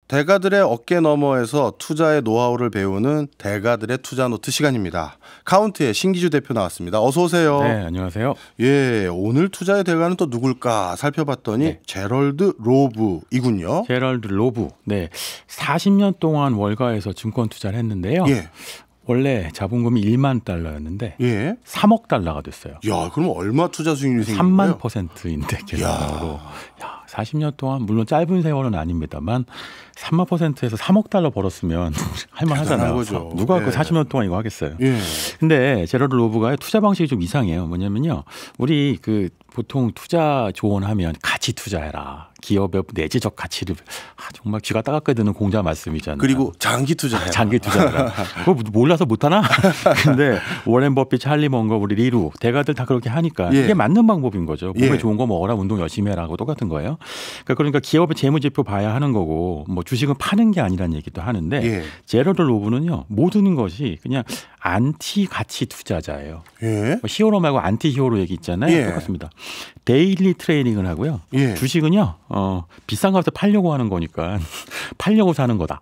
대가들의 어깨 너머에서 투자의 노하우를 배우는 대가들의 투자노트 시간입니다. 카운트의 신기주 대표 나왔습니다. 어서 오세요. 네, 안녕하세요. 예, 오늘 투자의 대가는 또 누굴까 살펴봤더니 네. 제럴드 로브이군요. 제럴드 로브. 네, 40년 동안 월가에서 증권 투자를 했는데요. 예. 원래 자본금이 1만 달러였는데 예. 3억 달러가 됐어요. 야, 그럼 얼마 투자 수익률이 생긴 거예요? 3만%인데 계산으로. 40년 동안 물론 짧은 세월은 아닙니다만 3만%에서 3억 달러 벌었으면 할만하잖아요. 거죠. 누가 예. 그 40년 동안 이거 하겠어요. 예. 근데 제럴드 로브가의 투자 방식이 좀 이상해요. 뭐냐면요, 우리 그 보통 투자 조언하면 가치 투자해라, 기업의 내재적 가치를 정말 귀가 따갑게 드는 공자 말씀이잖아요. 그리고 장기 투자해라. 장기 투자해라. 그거 몰라서 못하나? 근데 워렌 버핏, 찰리 먼거, 우리 리루 대가들 다 그렇게 하니까 예. 이게 맞는 방법인 거죠. 몸에 예. 좋은 거 먹어라, 운동 열심히 해라고 똑같은 거예요. 그러니까 기업의 재무지표 봐야 하는 거고, 뭐 주식은 파는 게 아니라는 얘기도 하는데 예. 제럴드 로브는요, 모든 것이 그냥 안티 가치 투자자예요. 예. 히어로 말고 안티 히어로 얘기 있잖아요. 예. 똑같습니다. 데일리 트레이딩을 하고요. 예. 주식은요, 비싼 값에 팔려고 하는 거니까 팔려고 사는 거다.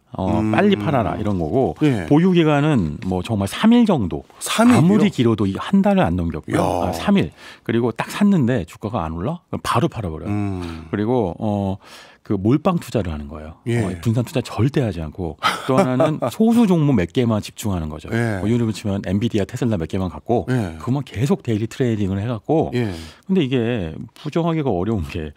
빨리 팔아라 이런 거고, 예. 보유 기간은 뭐 정말 3일 정도. 3일이요? 아무리 길어도 한 달을 안 넘겼고요. 야. 3일. 그리고 딱 샀는데 주가가 안 올라? 그럼 바로 팔아버려요. 그리고 그 몰빵 투자를 하는 거예요. 예. 분산 투자 절대 하지 않고, 또 하나는 소수 종목 몇 개만 집중하는 거죠. 예. 뭐 예를 치면 엔비디아, 테슬라 몇 개만 갖고 예. 그것만 계속 데일리 트레이딩을 해갖고. 예. 근데 이게 부정하기가 어려운 게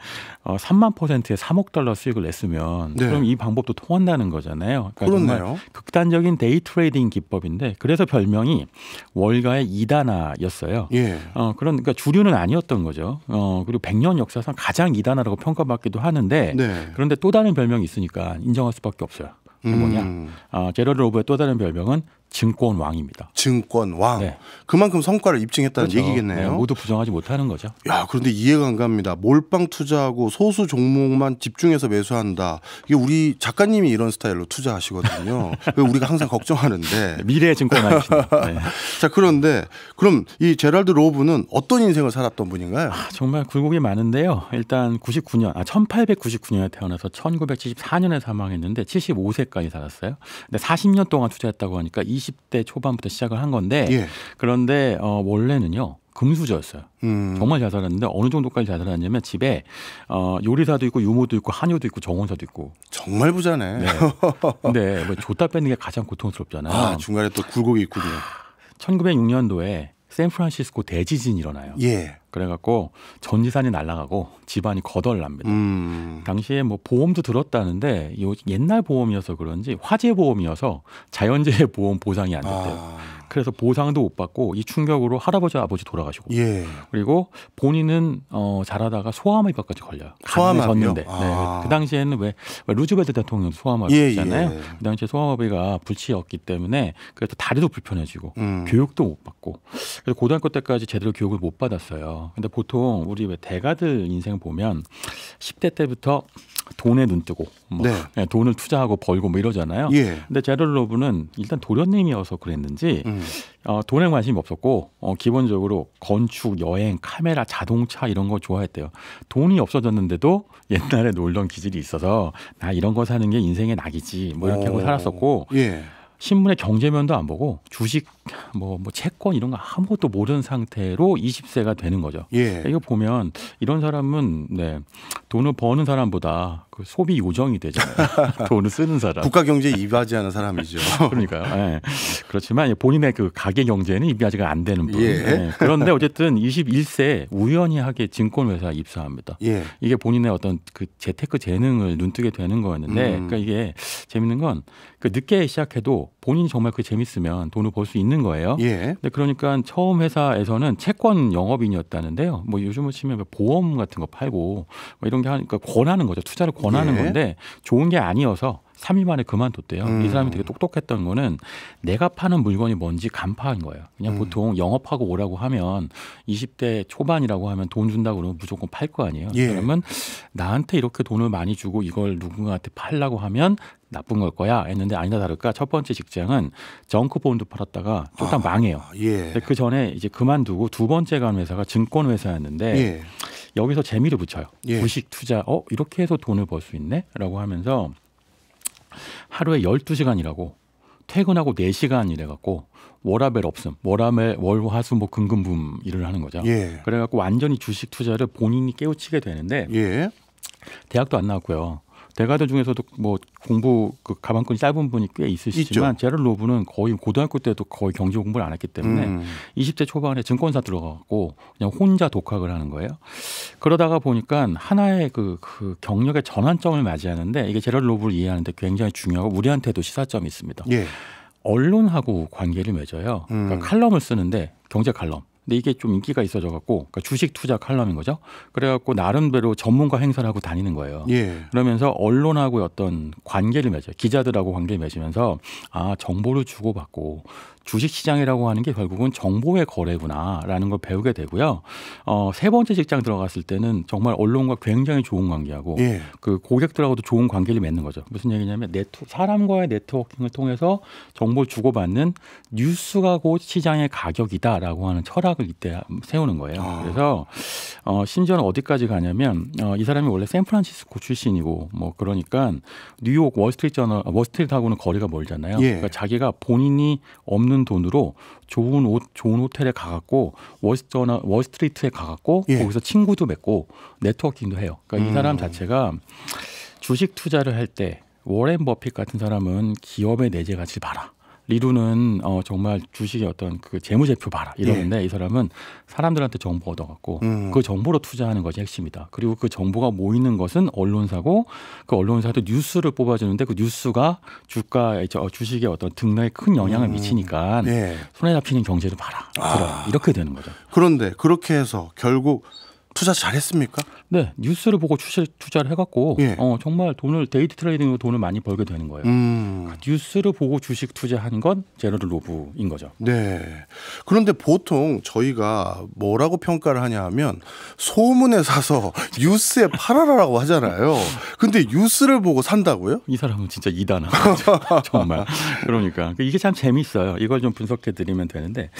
3만 %에 3억 달러 수익을 냈으면 네. 그럼 이 방법도 통한다는 거잖아요. 그러니까 정말 그렇네요. 극단적인 데이 트레이딩 기법인데, 그래서 별명이 월가의 2단아였어요. 예. 그러니까 주류는 아니었던 거죠. 그리고 100년 역사상 가장 2단아라고 평가받기도 하는데, 네. 그런데 또 다른 별명이 있으니까 인정할 수밖에 없어요. 그게 뭐냐? 제럴드 로브의 또 다른 별명은 증권 왕입니다. 증권 왕. 네. 그만큼 성과를 입증했다는 그렇죠. 얘기겠네요. 네, 모두 부정하지 못하는 거죠. 야, 그런데 이해가 안 갑니다. 몰빵 투자하고 소수 종목만 집중해서 매수한다. 이게 우리 작가님이 이런 스타일로 투자하시거든요. 우리가 항상 걱정하는데. 미래의 증권 왕이십니다. 네. 자, 그런데 그럼 이 제럴드 로브는 어떤 인생을 살았던 분인가요? 정말 굴곡이 많은데요. 일단 1899년에 태어나서 1974년에 사망했는데 75세까지 살았어요. 근데 40년 동안 투자했다고 하니까 20대 초반부터 시작을 한 건데, 예. 그런데 원래는요, 금수저였어요. 정말 잘 살았는데 어느 정도까지 잘 살았냐면 집에 요리사도 있고 유모도 있고 한의도 있고 정원사도 있고. 정말 부자네. 네. 근데 뭐 줬다 뺏는 게 가장 고통스럽잖아요. 아, 중간에 또 굴곡이 있군요. 1906년도에 샌프란시스코 대지진이 일어나요. 예. 그래갖고 전 재산이 날아가고 집안이 거덜납니다. 음. 당시에 뭐 보험도 들었다는데 옛날 보험이어서 그런지 화재 보험이어서 자연재해 보험 보상이 안 됐대요. 아. 그래서 보상도 못 받고 이 충격으로 할아버지 아버지 돌아가시고, 예. 그리고 본인은 잘하다가 소아암입까지 걸려요. 소아암이요? 졌는데. 아. 네. 그 당시에는 왜 루즈벨트 대통령 소아암이었잖아요. 예. 그 당시에 소아암이가 불치였기 때문에 그래서 다리도 불편해지고 교육도 못 받고, 그래서 고등학교 때까지 제대로 교육을 못 받았어요. 근데 보통 우리 왜 대가들 인생 보면 10대 때부터 돈에 눈 뜨고 뭐 네. 돈을 투자하고 벌고 뭐 이러잖아요. 예. 근데 제럴드 로브는 일단 도련님이어서 그랬는지 돈에 관심이 없었고, 기본적으로 건축, 여행, 카메라, 자동차 이런 거 좋아했대요. 돈이 없어졌는데도 옛날에 놀던 기질이 있어서 나 이런 거 사는 게 인생의 낙이지 뭐 이렇게 하고 살았었고, 예. 신문의 경제면도 안 보고 주식 뭐 채권 이런 거 아무것도 모르는 상태로 20세가 되는 거죠. 예. 이거 보면 이런 사람은 돈을 버는 사람보다 그 소비 요정이 되잖아요. 돈을 쓰는 사람. 국가 경제에 이바지하는 사람이죠. 그러니까요. 예. 그렇지만 본인의 그 가계 경제는 이바지가 안 되는 분. 예. 예. 그런데 어쨌든 21세에 우연히 하게 증권회사에 입사합니다. 예. 이게 본인의 어떤 그 재테크 재능을 눈뜨게 되는 거였는데, 그러니까 이게 재밌는 건 그 늦게 시작해도 본인이 정말 그 재밌으면 돈을 벌 수 있는 거예요. 예. 근데 그러니까 처음 회사에서는 채권 영업인이었다는데요. 뭐 요즘은 치면 보험 같은 거 팔고 뭐 이런 게 하니까 권하는 거죠. 투자를 권하는 예. 건데 좋은 게 아니어서 3일 만에 그만뒀대요. 이 사람이 되게 똑똑했던 거는 내가 파는 물건이 뭔지 간파한 거예요. 그냥 보통 영업하고 오라고 하면 20대 초반이라고 하면 돈 준다고 그러면 무조건 팔 거 아니에요. 예. 그러면 나한테 이렇게 돈을 많이 주고 이걸 누군가한테 팔라고 하면 나쁜 걸 거야 했는데, 아니다 다를까 첫 번째 직장은 정크 본드 팔았다가 쫄딱 망해요. 예. 그 전에 이제 그만두고 두 번째 간 회사가 증권 회사였는데, 예. 여기서 재미를 붙여요. 예. 주식 투자 이렇게 해서 돈을 벌 수 있네라고 하면서 하루에 12시간 일하고 퇴근하고 4시간 일해갖고 워라벨 없음. 워라벨 월화수목 금금분 일을 하는 거죠. 예. 그래갖고 완전히 주식 투자를 본인이 깨우치게 되는데 예. 대학도 안 나왔고요. 대가들 중에서도 뭐 공부 그 가방끈이 짧은 분이 꽤 있으시지만 제럴 로브는 거의 고등학교 때도 거의 경제 공부를 안 했기 때문에 20대 초반에 증권사 들어가고 그냥 혼자 독학을 하는 거예요. 그러다가 보니까 하나의 그 경력의 전환점을 맞이하는데 이게 제럴 로브를 이해하는데 굉장히 중요하고 우리한테도 시사점이 있습니다. 예. 언론하고 관계를 맺어요. 그러니까 칼럼을 쓰는데 경제 칼럼. 근데 이게 좀 인기가 있어져 갖고 그러니까 주식 투자 칼럼인 거죠. 그래갖고 나름대로 전문가 행사를 하고 다니는 거예요. 예. 그러면서 언론하고 어떤 관계를 맺어요. 기자들하고 관계를 맺으면서 아 정보를 주고받고 주식시장이라고 하는 게 결국은 정보의 거래구나라는 걸 배우게 되고요. 세 번째 직장 들어갔을 때는 정말 언론과 굉장히 좋은 관계하고 예. 그 고객들하고도 좋은 관계를 맺는 거죠. 무슨 얘기냐면 사람과의 네트워킹을 통해서 정보를 주고받는 뉴스가 곧 시장의 가격이다라고 하는 철학을 이때 세우는 거예요. 그래서 심지어는 어디까지 가냐면 이 사람이 원래 샌프란시스코 출신이고 뭐 그러니까 뉴욕 월스트리트하고는 거리가 멀잖아요. 예. 그러니까 자기가 본인이 없는 돈으로 좋은 호텔에 가갖고 월스트리트에 가갖고 예. 거기서 친구도 맺고 네트워킹도 해요. 그러니까 이 사람 자체가 주식 투자를 할 때 워렌 버핏 같은 사람은 기업의 내재 가치를 봐라. 리루는 정말 주식의 어떤 그 재무제표 봐라 이러는데 이 사람은 사람들한테 정보 얻어갖고 그 정보로 투자하는 것이 핵심이다. 그리고 그 정보가 모이는 것은 언론사고 그 언론사도 뉴스를 뽑아주는데 그 뉴스가 주식의 어떤 등락에 큰 영향을 미치니까 손에 잡히는 경제를 봐라. 이렇게 되는 거죠. 그런데 그렇게 해서 결국 투자 잘했습니까? 네, 뉴스를 보고 투자를 해갖고 정말 데이트 트레이딩으로 돈을 많이 벌게 되는 거예요. 뉴스를 보고 주식 투자하는 건 제러드 로브인 거죠. 네. 그런데 보통 저희가 뭐라고 평가를 하냐 하면 소문에 사서 뉴스에 팔아라라고 하잖아요. 근데 뉴스를 보고 산다고요? 이 사람은 진짜 이단한 거죠. 정말. 그러니까 이게 참 재미있어요. 이걸 좀 분석해 드리면 되는데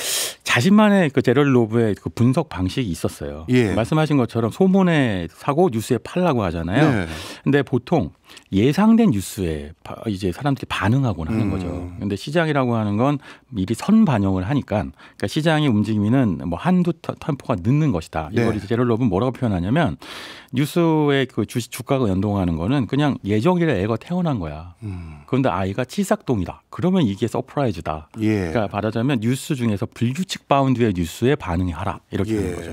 자신만의 그 제러드 로브의 그 분석 방식이 있었어요. 예. 말씀하신 것처럼 소문에 사고 뉴스에 팔라고 하잖아요. 근데 보통 예상된 뉴스에 이제 사람들이 반응하곤 하는 거죠. 근데 시장이라고 하는 건 미리 선반영을 하니까 그러니까 시장의 움직임은 뭐 한두 템포가 늦는 것이다. 이걸 이제 제럴 로브는 뭐라고 표현하냐면 뉴스의 그 주가가 연동하는 거는 그냥 예정일에 애가 태어난 거야. 그런데 아이가 칠삭동이다. 그러면 이게 서프라이즈다. 그러니까 말하자면 뉴스 중에서 불규칙 바운드의 뉴스에 반응하라. 이렇게 되는 거죠.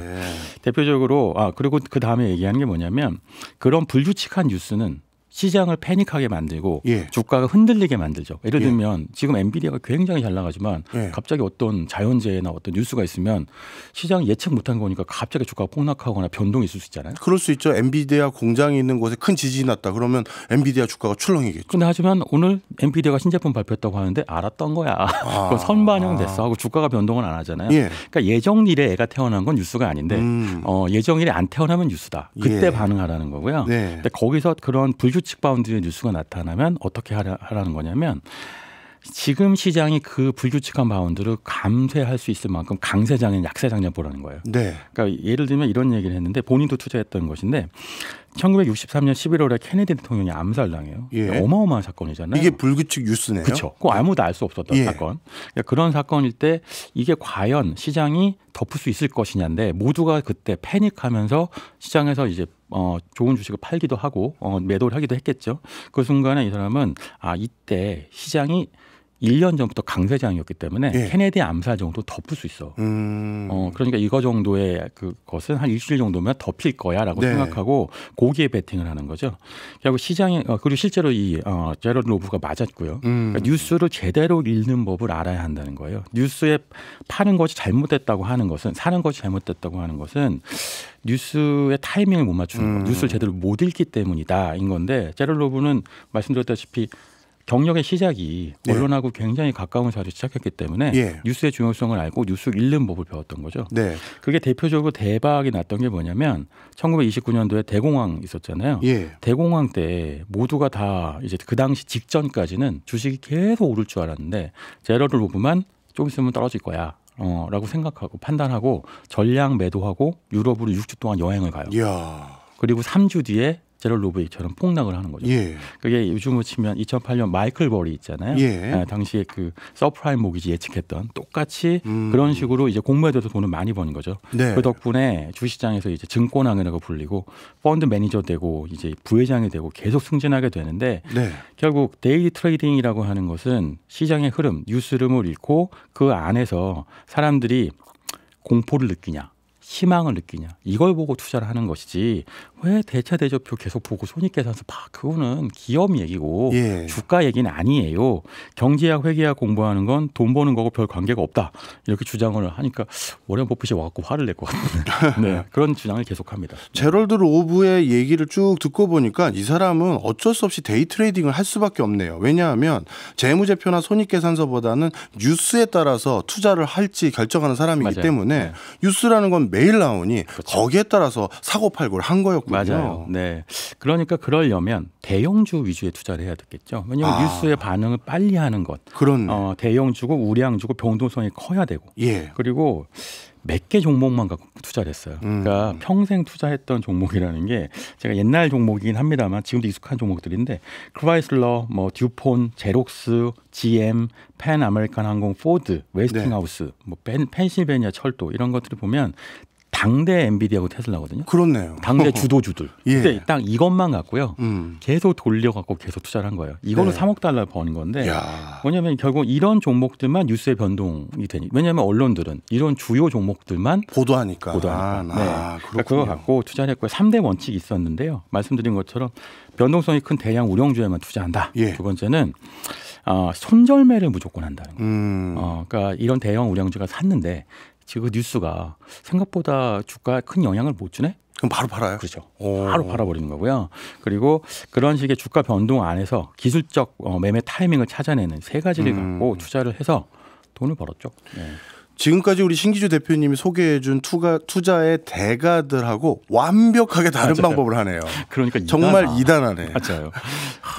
대표적으로 그리고 그 다음에 얘기하는 게 뭐냐면 그런 불규칙한 뉴스는 시장을 패닉하게 만들고 주가가 흔들리게 만들죠. 예를 들면 지금 엔비디아가 굉장히 잘 나가지만 갑자기 어떤 자연재해나 어떤 뉴스가 있으면 시장이 예측 못한 거니까 갑자기 주가가 폭락하거나 변동이 있을 수 있잖아요. 그럴 수 있죠. 엔비디아 공장이 있는 곳에 큰 지진이 났다. 그러면 엔비디아 주가가 출렁이겠죠. 근데 하지만 오늘 엔비디아가 신제품 발표했다고 하는데 알았던 거야. 그건 선반영됐어 하고 주가가 변동은 안 하잖아요. 그러니까 예정일에 애가 태어난 건 뉴스가 아닌데 예정일에 안 태어나면 뉴스다. 그때 반응하라는 거고요. 근데 거기서 그런 불규칙 바운드의 뉴스가 나타나면 어떻게 하라는 거냐면 지금 시장이 그 불규칙한 바운드를 감쇄할 수 있을 만큼 강세장인 약세장을 보라는 거예요. 그러니까 예를 들면 이런 얘기를 했는데 본인도 투자했던 것인데 1963년 11월에 케네디 대통령이 암살당해요. 어마어마한 사건이잖아요. 이게 불규칙 뉴스네요. 그렇죠. 그거 아무도 알 수 없었던 사건. 그러니까 그런 사건일 때 이게 과연 시장이 덮을 수 있을 것이냐인데 모두가 그때 패닉하면서 시장에서 이제 좋은 주식을 팔기도 하고 매도를 하기도 했겠죠. 그 순간에 이 사람은 이때 시장이 1년 전부터 강세장이었기 때문에 케네디 암살 정도 덮을 수 있어. 그러니까 이거 정도의 그것은 한 일주일 정도면 덮일 거야라고 생각하고 거기에 베팅을 하는 거죠. 결국 시장에 그리고 실제로 이 제러드 로브가 맞았고요. 그러니까 뉴스를 제대로 읽는 법을 알아야 한다는 거예요. 뉴스에 파는 것이 잘못됐다고 하는 것은 사는 것이 잘못됐다고 하는 것은 뉴스의 타이밍을 못 맞추는 거, 뉴스를 제대로 못 읽기 때문이다인 건데 제러드 로브는 말씀드렸다시피 경력의 시작이 언론하고 굉장히 가까운 사회를 시작했기 때문에 뉴스의 중요성을 알고 뉴스를 읽는 법을 배웠던 거죠. 그게 대표적으로 대박이 났던 게 뭐냐면 1929년도에 대공황 있었잖아요. 대공황 때 모두가 다 이제 그 당시 직전까지는 주식이 계속 오를 줄 알았는데 제러드 로브만 좀 있으면 떨어질 거야. 라고 생각하고 판단하고 전량 매도하고 유럽으로 6주 동안 여행을 가요. 그리고 3주 뒤에 제럴 로브이처럼 폭락을 하는 거죠. 예. 그게 요즘으로 치면 2008년 마이클 버리 있잖아요. 예. 당시에 그 서프라임 모기지 예측했던 똑같이 그런 식으로 이제 공모해서 돈을 많이 버는 거죠. 네. 그 덕분에 주식시장에서 이제 증권왕이라고 불리고 펀드 매니저 되고 이제 부회장이 되고 계속 승진하게 되는데 네. 결국 데일리 트레이딩이라고 하는 것은 시장의 흐름, 뉴스 흐름을 읽고 그 안에서 사람들이 공포를 느끼냐, 희망을 느끼냐 이걸 보고 투자를 하는 것이지 왜 대차 대조표 계속 보고 손익계산서 봐 그거는 기업 얘기고 예. 주가 얘기는 아니에요. 경제학 회계학 공부하는 건 돈 버는 거고 별 관계가 없다 이렇게 주장을 하니까 워렌 버핏이 와갖고 화를 낼 것 같은 네, 그런 주장을 계속합니다. 제럴드 로브의 얘기를 쭉 듣고 보니까 이 사람은 어쩔 수 없이 데이 트레이딩을 할 수밖에 없네요. 왜냐하면 재무제표나 손익계산서보다는 뉴스에 따라서 투자를 할지 결정하는 사람이기 맞아요. 때문에 네. 뉴스라는 건 매일 나오니 그렇죠. 거기에 따라서 사고 팔고를 한 거였군요. 맞아요. 네. 그러니까 그러려면 대형주 위주의 투자를 해야 되겠죠. 왜냐하면 뉴스의 반응을 빨리 하는 것. 그렇네. 대형주고 우량주고 변동성이 커야 되고. 예. 그리고 몇 개 종목만 갖고 투자를 했어요. 그러니까 평생 투자했던 종목이라는 게 제가 옛날 종목이긴 합니다만 지금도 익숙한 종목들인데 크라이슬러, 뭐 듀폰, 제록스, GM, 펜 아메리칸 항공, 포드, 웨스팅하우스, 뭐 펜실베니아 철도 이런 것들을 보면 당대 엔비디아하고 테슬라거든요. 그렇네요. 당대 주도주들. 예. 근데 딱 이것만 갖고요. 계속 돌려갖고 계속 투자를 한 거예요. 이걸로 네. 3억 달러 버는 건데 야. 뭐냐면 결국 이런 종목들만 뉴스의 변동이 되니. 왜냐하면 언론들은 이런 주요 종목들만 보도하니까. 보도하니까. 네. 그러니까 그렇군요. 그거 갖고 투자를 했고요. 3대 원칙이 있었는데요. 말씀드린 것처럼 변동성이 큰 대량 우량주에만 투자한다. 예. 두 번째는 손절매를 무조건 한다는 거예요. 그러니까 이런 대형 우량주가 샀는데 지금 뉴스가 생각보다 주가에 큰 영향을 못 주네? 그럼 바로 팔아요? 그렇죠. 오. 바로 팔아버리는 거고요. 그리고 그런 식의 주가 변동 안에서 기술적 매매 타이밍을 찾아내는 세 가지를 갖고 투자를 해서 돈을 벌었죠. 네. 지금까지 우리 신기주 대표님이 소개해준 투자의 대가들하고 완벽하게 다른 맞아요. 방법을 하네요. 그러니까 정말 이단하네. 맞아요.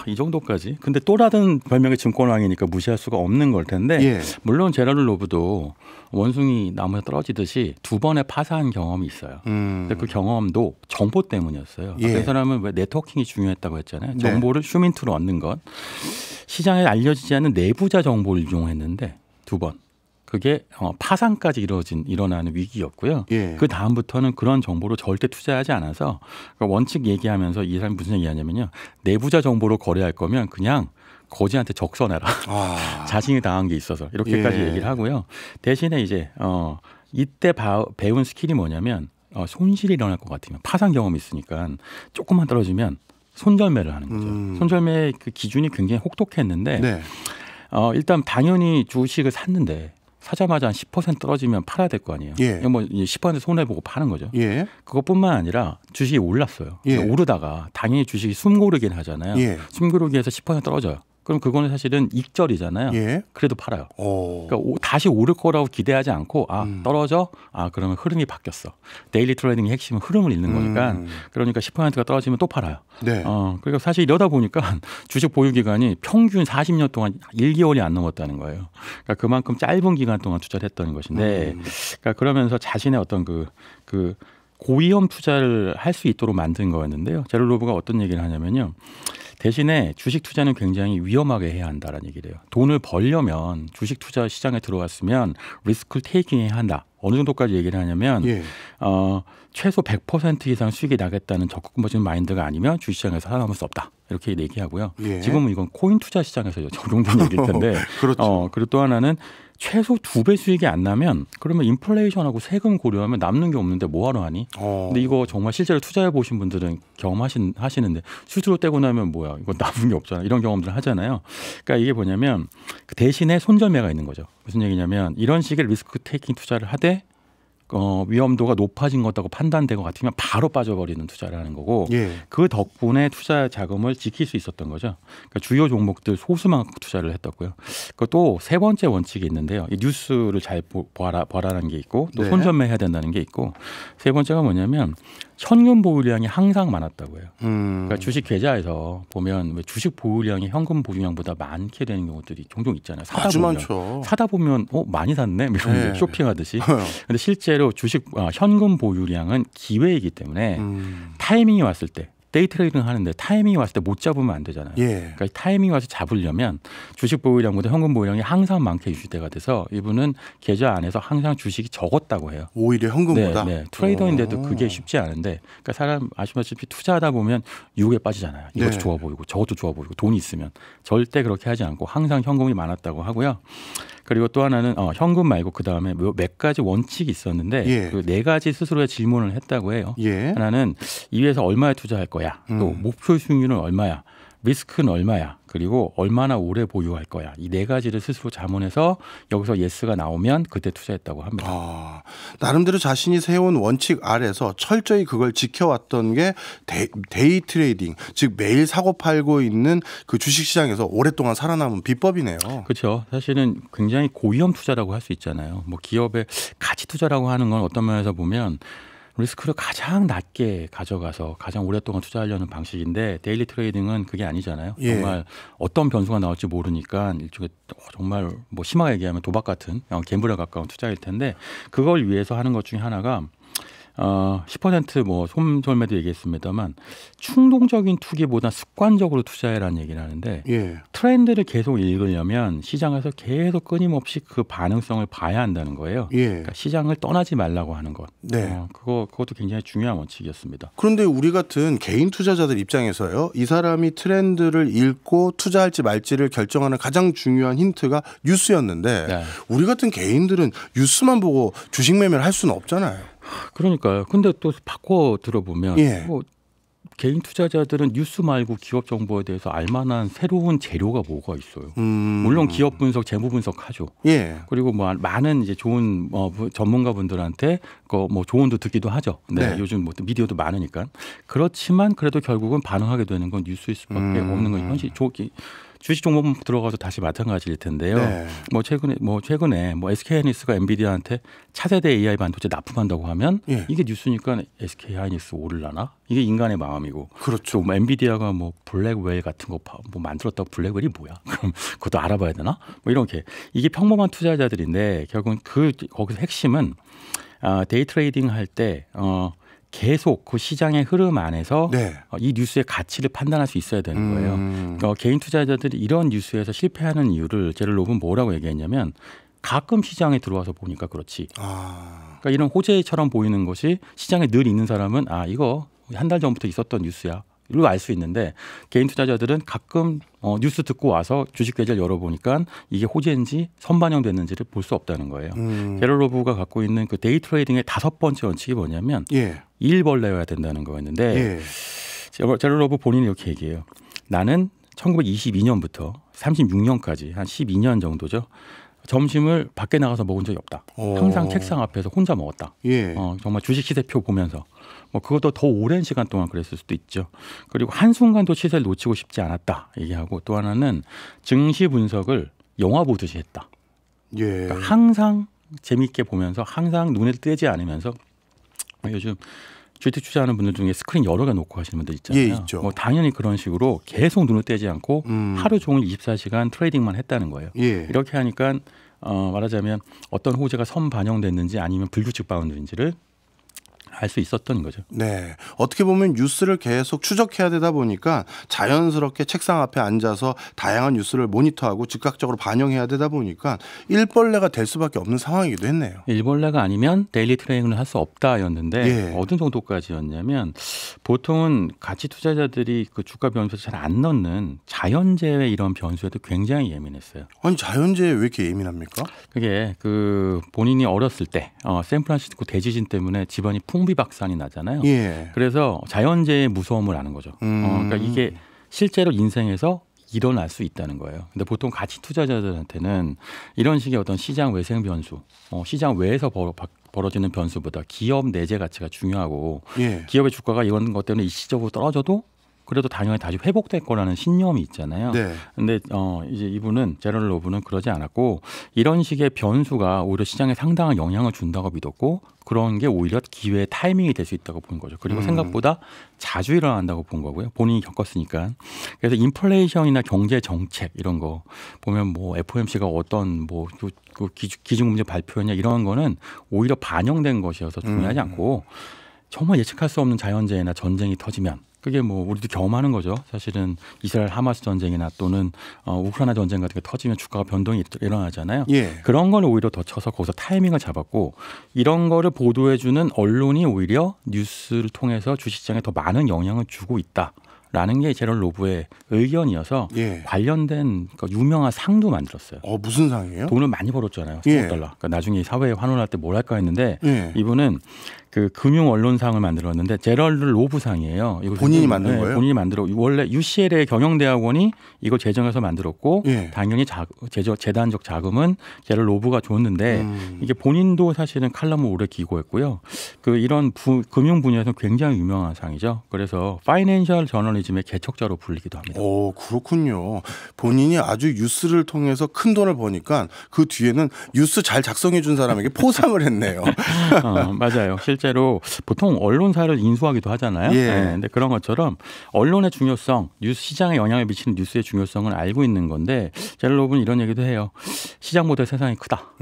이 정도까지. 근데 또 다른 별명의 증권왕이니까 무시할 수가 없는 걸 텐데 예. 물론 제럴드 로브도 원숭이 나무에 떨어지듯이 두 번의 파산 경험이 있어요. 근데 그 경험도 정보 때문이었어요. 예. 그 사람은 왜 네트워킹이 중요했다고 했잖아요. 네. 정보를 휴민트로 얻는 것. 시장에 알려지지 않은 내부자 정보를 이용했는데 두 번. 그게 파산까지 일어나는 위기였고요. 예. 그 다음부터는 그런 정보로 절대 투자하지 않아서 그러니까 원칙 얘기하면서 이 사람이 무슨 얘기하냐면요. 내부자 정보로 거래할 거면 그냥 거지한테 적선해라. 자신이 당한 게 있어서 이렇게까지 예. 얘기를 하고요. 대신에 이제 이때 배운 스킬이 뭐냐면 손실이 일어날 것 같으면 파산 경험이 있으니까 조금만 떨어지면 손절매를 하는 거죠. 손절매의 그 기준이 굉장히 혹독했는데 네. 일단 당연히 주식을 샀는데 사자마자 한 10% 떨어지면 팔아야 될 거 아니에요. 예. 뭐 10% 손해 보고 파는 거죠. 예. 그것뿐만 아니라 주식이 올랐어요. 예. 오르다가 당연히 주식이 숨고르긴 하잖아요. 예. 숨고르기에서 10% 떨어져요. 그럼 그거는 사실은 익절이잖아요. 예. 그래도 팔아요. 오. 그러니까 다시 오를 거라고 기대하지 않고 떨어져? 그러면 흐름이 바뀌었어. 데일리 트레이딩의 핵심은 흐름을 읽는 거니까 그러니까 10%가 떨어지면 또 팔아요. 네. 그러니까 사실 이러다 보니까 주식 보유 기간이 평균 40년 동안 1개월이 안 넘었다는 거예요. 그러니까 그만큼 짧은 기간 동안 투자를 했던 것인데 그러니까 그러면서 자신의 어떤 그 고위험 투자를 할 수 있도록 만든 거였는데요. 제럴드 로브가 어떤 얘기를 하냐면요. 대신에 주식 투자는 굉장히 위험하게 해야 한다라는 얘기를 해요. 돈을 벌려면 주식 투자 시장에 들어왔으면 리스크를 테이킹해야 한다. 어느 정도까지 얘기를 하냐면 예. 최소 100% 이상 수익이 나겠다는 적극적인 마인드가 아니면 주식시장에서 살아남을 수 없다. 이렇게 얘기하고요. 예. 지금은 이건 코인 투자 시장에서 적용된 얘기일 텐데 그렇죠. 그리고 또 하나는 최소 2배 수익이 안 나면 그러면 인플레이션하고 세금 고려하면 남는 게 없는데 뭐하러 하니? 근데 이거 정말 실제로 투자해 보신 분들은 경험하시는데 수수료 떼고 나면 뭐야 이거 남은 게 없잖아 이런 경험들 하잖아요. 그러니까 이게 뭐냐면 그 대신에 손절매가 있는 거죠. 무슨 얘기냐면 이런 식의 리스크 테이킹 투자를 하되 위험도가 높아진 것다고 판단된 것 같으면 바로 빠져버리는 투자를 하는 거고 예. 그 덕분에 투자 자금을 지킬 수 있었던 거죠. 그러니까 주요 종목들 소수만 투자를 했었고요. 그것도 세 번째 원칙이 있는데요. 이 뉴스를 잘 보라는 게 있고 또 네. 손절매 해야 된다는 게 있고 세 번째가 뭐냐면 현금 보유량이 항상 많았다고 해요. 그러니까 주식 계좌에서 보면 왜 주식 보유량이 현금 보유량보다 많게 되는 경우들이 종종 있잖아요. 아주 많죠. 사다 보면 많이 샀네 이런 네. 쇼핑하듯이. 근데 실제로 주식 현금 보유량은 기회이기 때문에 타이밍이 왔을 때 데이 트레이딩 하는데 타이밍이 왔을 때 못 잡으면 안 되잖아요. 예. 그러니까 타이밍이 와서 잡으려면 주식 보유량보다 현금 보유량이 항상 많게 유지돼가 돼서 이분은 계좌 안에서 항상 주식이 적었다고 해요. 오히려 현금보다. 네, 네. 트레이더인데도 그게 쉽지 않은데, 그러니까 사람 아시다시피 투자하다 보면 유혹에 빠지잖아요. 이것도 네. 좋아 보이고 저것도 좋아 보이고 돈이 있으면 절대 그렇게 하지 않고 항상 현금이 많았다고 하고요. 그리고 또 하나는 현금 말고 그 다음에 몇 가지 원칙이 있었는데 예. 그 네 가지 스스로의 질문을 했다고 해요. 예. 하나는 이회에서 얼마에 투자할 거야. 또 목표 수익률은 얼마야. 리스크는 얼마야. 그리고 얼마나 오래 보유할 거야. 이 네 가지를 스스로 자문해서 여기서 예스가 나오면 그때 투자했다고 합니다. 나름대로 자신이 세운 원칙 아래서 철저히 그걸 지켜왔던 게 데이 트레이딩, 즉 매일 사고 팔고 있는 그 주식시장에서 오랫동안 살아남은 비법이네요. 그렇죠. 사실은 굉장히 고위험 투자라고 할 수 있잖아요. 뭐 기업의 가치 투자라고 하는 건 어떤 면에서 보면 리스크를 가장 낮게 가져가서 가장 오랫동안 투자하려는 방식인데 데일리 트레이딩은 그게 아니잖아요. 예. 정말 어떤 변수가 나올지 모르니까 일종의 정말 뭐 심하게 얘기하면 도박 같은 갬블에 가까운 투자일 텐데 그걸 위해서 하는 것 중에 하나가 10% 뭐 솜솔매도 얘기했습니다만 충동적인 투기보다 습관적으로 투자해라는 얘기를 하는데 예. 트렌드를 계속 읽으려면 시장에서 계속 끊임없이 그 반응성을 봐야 한다는 거예요. 예. 그러니까 시장을 떠나지 말라고 하는 것. 네. 그것도 굉장히 중요한 원칙이었습니다. 그런데 우리 같은 개인 투자자들 입장에서요, 이 사람이 트렌드를 읽고 투자할지 말지를 결정하는 가장 중요한 힌트가 뉴스였는데 네. 우리 같은 개인들은 뉴스만 보고 주식 매매를 할 수는 없잖아요. 그러니까요. 근데 또 바꿔 들어보면 예. 뭐 개인 투자자들은 뉴스 말고 기업 정보에 대해서 알만한 새로운 재료가 뭐가 있어요. 물론 기업 분석, 재무 분석 하죠. 예. 그리고 뭐 많은 이제 좋은 전문가분들한테 뭐 조언도 듣기도 하죠. 네. 네. 요즘 뭐 미디어도 많으니까. 그렇지만 그래도 결국은 반응하게 되는 건 뉴스일 수밖에 없는 건 현실. 주식 종목 들어가서 다시 마찬가지일 텐데요. 네. 최근에 SK 하이닉스가 엔비디아한테 차세대 AI 반도체 납품한다고 하면 예. 이게 뉴스니까 SK 하이닉스 오르려나? 이게 인간의 마음이고. 그렇죠. 뭐 엔비디아가 뭐 블랙웰 같은 거 뭐 만들었다고 블랙웰이 뭐야? 그럼 그것도 알아봐야 되나? 뭐 이렇게 이게 평범한 투자자들인데 결국은 거기서 핵심은 데이 트레이딩 할 때 계속 그 시장의 흐름 안에서 네. 이 뉴스의 가치를 판단할 수 있어야 되는 거예요. 개인 투자자들이 이런 뉴스에서 실패하는 이유를 제럴 로브는 뭐라고 얘기했냐면 가끔 시장에 들어와서 보니까 그렇지. 그러니까 이런 호재처럼 보이는 것이 시장에 늘 있는 사람은 이거 한 달 전부터 있었던 뉴스야. 이로 알 수 있는데 개인 투자자들은 가끔 뉴스 듣고 와서 주식 계좌를 열어보니까 이게 호재인지 선반영됐는지를 볼 수 없다는 거예요. 제럴 로브가 갖고 있는 그 데이 트레이딩의 5번째 원칙이 뭐냐면 예. 일벌레여야 된다는 거였는데 예. 제럴 로브 본인이 이렇게 얘기해요. 나는 1922년부터 36년까지 한 12년 정도죠. 점심을 밖에 나가서 먹은 적이 없다. 항상 책상 앞에서 혼자 먹었다. 예. 정말 주식 시세표 보면서 그것도 더 오랜 시간 동안 그랬을 수도 있죠. 그리고 한순간도 시세를 놓치고 싶지 않았다 얘기하고 또 하나는 증시 분석을 영화 보듯이 했다. 예. 그러니까 항상 재미있게 보면서 항상 눈에 띄지 않으면서 요즘 주식 투자하는 분들 중에 스크린 여러 개 놓고 하시는 분들 있잖아요. 예, 있죠. 당연히 그런 식으로 계속 눈을 떼지 않고 하루 종일 24시간 트레이딩만 했다는 거예요. 예. 이렇게 하니까 말하자면 어떤 호재가 선반영됐는지 아니면 불규칙 바운드인지를 알 수 있었던 거죠. 네. 어떻게 보면 뉴스를 계속 추적해야 되다 보니까 자연스럽게 책상 앞에 앉아서 다양한 뉴스를 모니터하고 즉각적으로 반영해야 되다 보니까 일벌레가 될 수밖에 없는 상황이기도 했네요. 일벌레가 아니면 데일리 트레이딩을 할 수 없다였는데 예. 어느 정도까지였냐면 보통은 가치 투자자들이 그 주가 변수에 잘 안 넣는 자연재해 이런 변수에도 굉장히 예민했어요. 아니 자연재해 왜 이렇게 예민합니까? 그게 그 본인이 어렸을 때 샌프란시스코 대지진 때문에 집안이 풍비박산이 나잖아요. 예. 그래서 자연재해의 무서움을 아는 거죠. 그러니까 이게 실제로 인생에서 일어날 수 있다는 거예요. 근데 보통 가치 투자자들한테는 이런 식의 어떤 시장 외생 변수, 시장 외에서 벌어지는 변수보다 기업 내재 가치가 중요하고 예. 기업의 주가가 이런 것 때문에 일시적으로 떨어져도 그래도 당연히 다시 회복될 거라는 신념이 있잖아요. 네. 근데 이제 이분은 제럴 로브는 그러지 않았고 이런 식의 변수가 오히려 시장에 상당한 영향을 준다고 믿었고 그런 게 오히려 기회의 타이밍이 될 수 있다고 본 거죠. 그리고 생각보다 자주 일어난다고 본 거고요. 본인이 겪었으니까. 그래서 인플레이션이나 경제 정책 이런 거 보면 뭐 FOMC가 어떤 뭐 그 기준금리 발표냐 이런 거는 오히려 반영된 것이어서 중요하지 않고 정말 예측할 수 없는 자연재해나 전쟁이 터지면 그게 뭐 우리도 경험하는 거죠. 사실은 이스라엘 하마스 전쟁이나 또는 우크라이나 전쟁 같은 게 터지면 주가가 변동이 일어나잖아요. 예. 그런 걸 오히려 더 쳐서 거기서 타이밍을 잡았고 이런 거를 보도해주는 언론이 오히려 뉴스를 통해서 주식시장에 더 많은 영향을 주고 있다. 라는 게 제럴 로브의 의견이어서 예. 관련된 유명한 상도 만들었어요. 무슨 상이에요? 돈을 많이 벌었잖아요. 10억 예. 달러. 그러니까 나중에 사회에 환원할 때 뭘 할까 했는데 예. 이분은 그 금융 언론상을 만들었는데 제럴드 로브상이에요. 이거 본인이 만든 거예요? 본인이 만들어 원래 UCLA의 경영대학원이 이걸 제정해서 만들었고 예. 당연히 재단적 자금은 제럴 로브가 줬는데 이게 본인도 사실은 칼럼을 오래 기고했고요. 그 이런 금융 분야에서 굉장히 유명한 상이죠. 그래서 파이낸셜 저널리즘의 개척자로 불리기도 합니다. 오, 그렇군요. 본인이 아주 뉴스를 통해서 큰 돈을 버니까 그 뒤에는 뉴스 잘 작성해 준 사람에게 포상을 했네요. 맞아요. 실제로 보통 언론사를 인수하기도 하잖아요. 예. 네, 근데 그런 것처럼 언론의 중요성, 뉴스 시장에 영향을 미치는 뉴스의 중요성을 알고 있는 건데 제럴 로브는 이런 얘기도 해요. 시장보다 세상이 크다.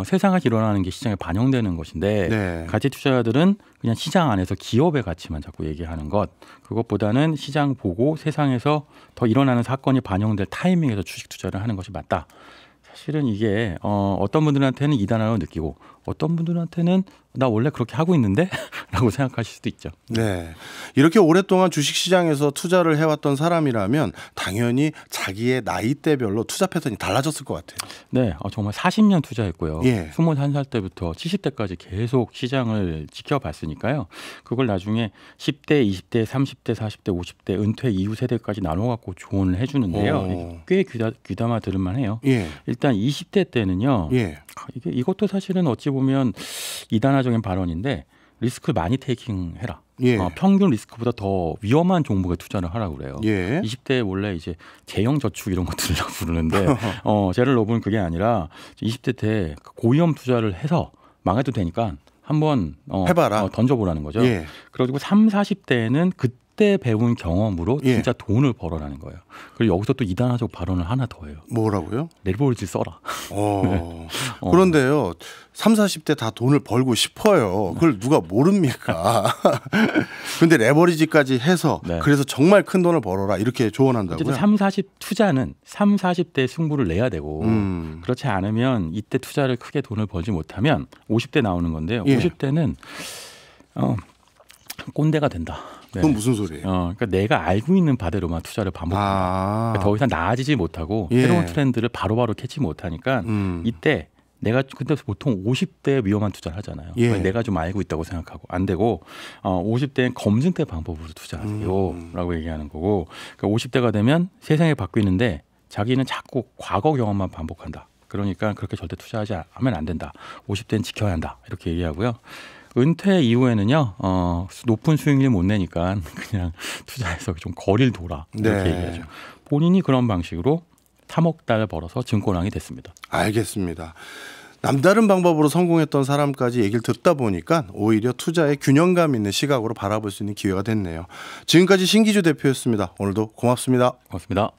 세상에서 일어나는 게 시장에 반영되는 것인데 네. 가치 투자자들은 그냥 시장 안에서 기업의 가치만 자꾸 얘기하는 것. 그것보다는 시장 보고 세상에서 더 일어나는 사건이 반영될 타이밍에서 주식 투자를 하는 것이 맞다. 사실은 이게 어떤 분들한테는 이단화로 느끼고 어떤 분들한테는 나 원래 그렇게 하고 있는데? 라고 생각하실 수도 있죠. 네. 이렇게 오랫동안 주식시장에서 투자를 해왔던 사람이라면 당연히 자기의 나이대별로 투자 패턴이 달라졌을 것 같아요. 네. 정말 40년 투자했고요. 예. 21살 때부터 70대까지 계속 시장을 지켜봤으니까요. 그걸 나중에 10대, 20대, 30대, 40대, 50대 은퇴 이후 세대까지 나눠갖고 조언을 해주는데요. 꽤 귀담아 들을만 해요. 예. 일단 20대 때는요. 예. 이것도 사실은 어찌 보면 이단화적인 발언인데 리스크를 많이 테이킹해라. 예. 평균 리스크보다 더 위험한 종목에 투자를 하라고 그래요. 예. 20대에 원래 이제 재형 저축 이런 것들을 부르는데 제럴 로브는 그게 아니라 20대 때 고위험 투자를 해서 망해도 되니까 한번 해봐라. 던져보라는 거죠. 예. 그리고 3, 40대에는 그때 배운 경험으로 예. 진짜 돈을 벌어라는 거예요. 그리고 여기서 또 이단화적 발언을 하나 더 해요. 뭐라고요? 레버리지 써라. 네. 그런데요. 30, 40대 다 돈을 벌고 싶어요. 그걸 누가 모릅니까? 근데 레버리지까지 해서 네. 그래서 정말 큰 돈을 벌어라 이렇게 조언한다고요? 어쨌든 3, 40 투자는 3, 40대 승부를 내야 되고 그렇지 않으면 이때 투자를 크게 돈을 벌지 못하면 50대 나오는 건데요. 예. 50대는 꼰대가 된다. 네. 그건 무슨 소리예요? 그러니까 내가 알고 있는 바대로만 투자를 반복한다. 그러니까 더 이상 나아지지 못하고 예. 새로운 트렌드를 바로바로 캐치 못하니까 이때 내가 근데 보통 50대 위험한 투자를 하잖아요. 예. 내가 좀 알고 있다고 생각하고 안 되고 50대는 검증된 방법으로 투자하세요라고 얘기하는 거고 그러니까 50대가 되면 세상이 바뀌는데 자기는 자꾸 과거 경험만 반복한다. 그러니까 그렇게 절대 투자하지 않으면 안 된다. 50대는 지켜야 한다. 이렇게 얘기하고요. 은퇴 이후에는요, 높은 수익률 못 내니까 그냥 투자해서 좀 거리를 돌아. 이렇게 네. 얘기하죠. 본인이 그런 방식으로 3억 달 벌어서 증권왕이 됐습니다. 알겠습니다. 남다른 방법으로 성공했던 사람까지 얘기를 듣다 보니까 오히려 투자에 균형감 있는 시각으로 바라볼 수 있는 기회가 됐네요. 지금까지 신기주 대표였습니다. 오늘도 고맙습니다. 고맙습니다.